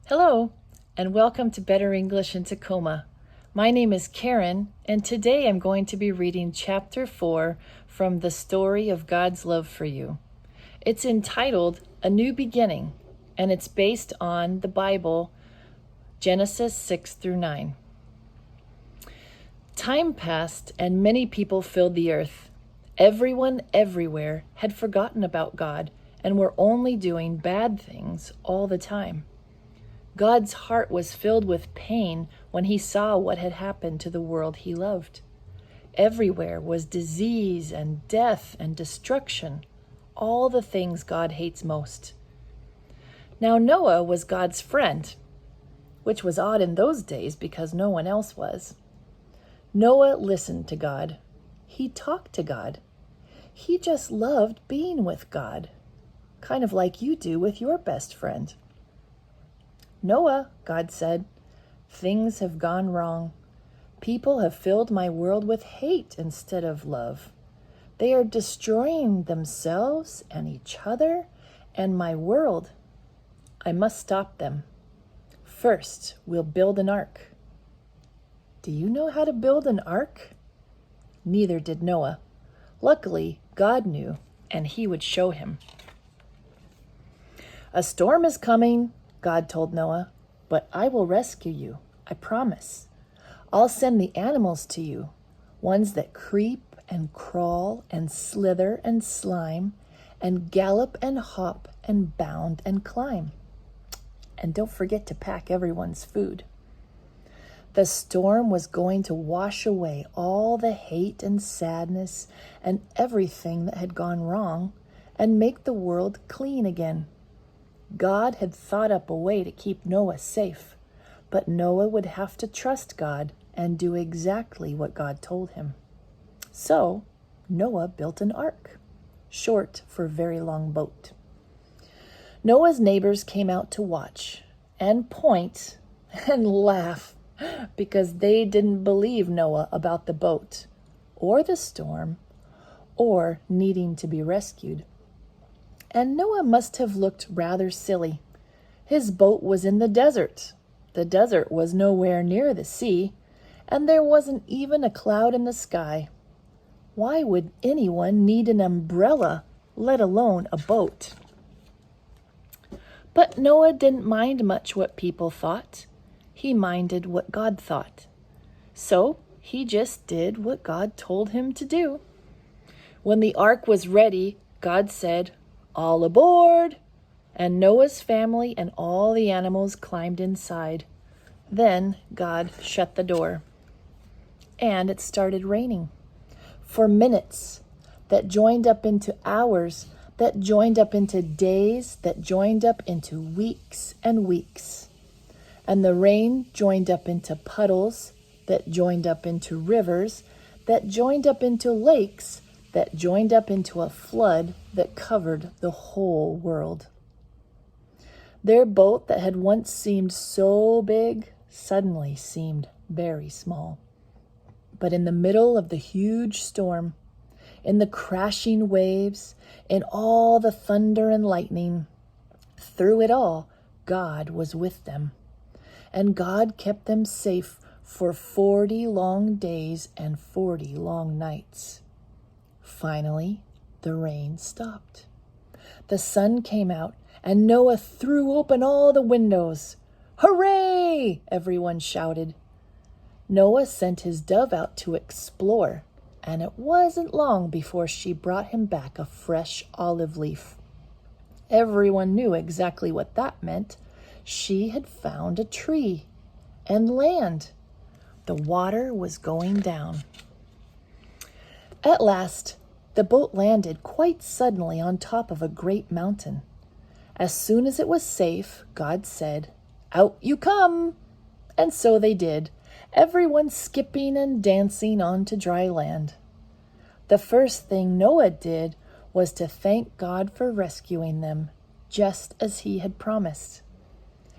Hello, and welcome to Better English in Tacoma. My name is Karen, and today I'm going to be reading Chapter 4 from The Story of God's Love for You. It's entitled A New Beginning, and it's based on the Bible, Genesis 6 through 9. Time passed, and many people filled the earth. Everyone everywhere had forgotten about God and were only doing bad things all the time. God's heart was filled with pain when he saw what had happened to the world he loved. Everywhere was disease and death and destruction, all the things God hates most. Now Noah was God's friend, which was odd in those days because no one else was. Noah listened to God. He talked to God. He just loved being with God, kind of like you do with your best friend. Noah, God said, things have gone wrong. People have filled my world with hate instead of love. They are destroying themselves and each other and my world. I must stop them. First, we'll build an ark. Do you know how to build an ark? Neither did Noah. Luckily, God knew, and he would show him. A storm is coming, God told Noah, but I will rescue you, I promise. I'll send the animals to you, ones that creep and crawl and slither and slime and gallop and hop and bound and climb. And don't forget to pack everyone's food. The storm was going to wash away all the hate and sadness and everything that had gone wrong and make the world clean again. God had thought up a way to keep Noah safe, but Noah would have to trust God and do exactly what God told him. So Noah built an ark, short for very long boat. Noah's neighbors came out to watch and point and laugh because they didn't believe Noah about the boat or the storm or needing to be rescued. And Noah must have looked rather silly. His boat was in the desert. The desert was nowhere near the sea, and there wasn't even a cloud in the sky. Why would anyone need an umbrella, let alone a boat? But Noah didn't mind much what people thought. He minded what God thought. So he just did what God told him to do. When the ark was ready, God said, "All aboard!" And Noah's family and all the animals climbed inside. Then God shut the door. And it started raining. For minutes, that joined up into hours, that joined up into days, that joined up into weeks and weeks. And the rain joined up into puddles, that joined up into rivers, that joined up into lakes, that joined up into a flood that covered the whole world. Their boat that had once seemed so big suddenly seemed very small. But in the middle of the huge storm, in the crashing waves, in all the thunder and lightning, through it all, God was with them. And God kept them safe for 40 long days and 40 long nights. Finally, the rain stopped. The sun came out, and Noah threw open all the windows. "Hooray!" everyone shouted. Noah sent his dove out to explore, and it wasn't long before she brought him back a fresh olive leaf. Everyone knew exactly what that meant. She had found a tree and land. The water was going down. At last, the boat landed quite suddenly on top of a great mountain. As soon as it was safe, God said, "Out you come!" And so they did, everyone skipping and dancing onto dry land. The first thing Noah did was to thank God for rescuing them, just as he had promised.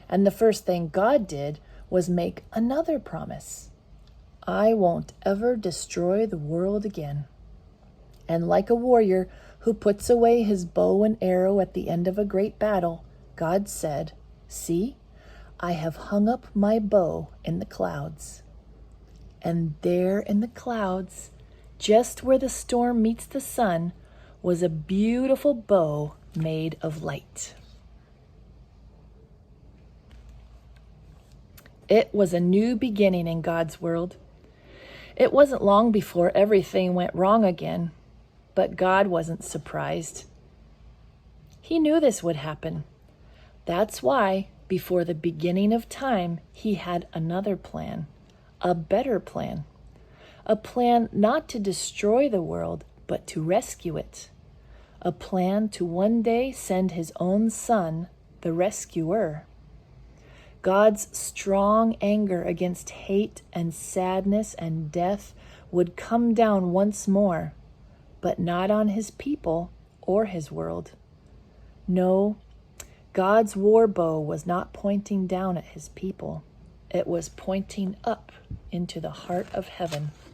And the first thing God did was make another promise. "I won't ever destroy the world again." And like a warrior who puts away his bow and arrow at the end of a great battle, God said, "See, I have hung up my bow in the clouds. And there in the clouds, just where the storm meets the sun, was a beautiful bow made of light. It was a new beginning in God's world. It wasn't long before everything went wrong again, but God wasn't surprised. He knew this would happen. That's why, before the beginning of time, he had another plan, a better plan. A plan not to destroy the world, but to rescue it. A plan to one day send his own son, the rescuer. God's strong anger against hate and sadness and death would come down once more, but not on his people or his world. No, God's war bow was not pointing down at his people. It was pointing up into the heart of heaven.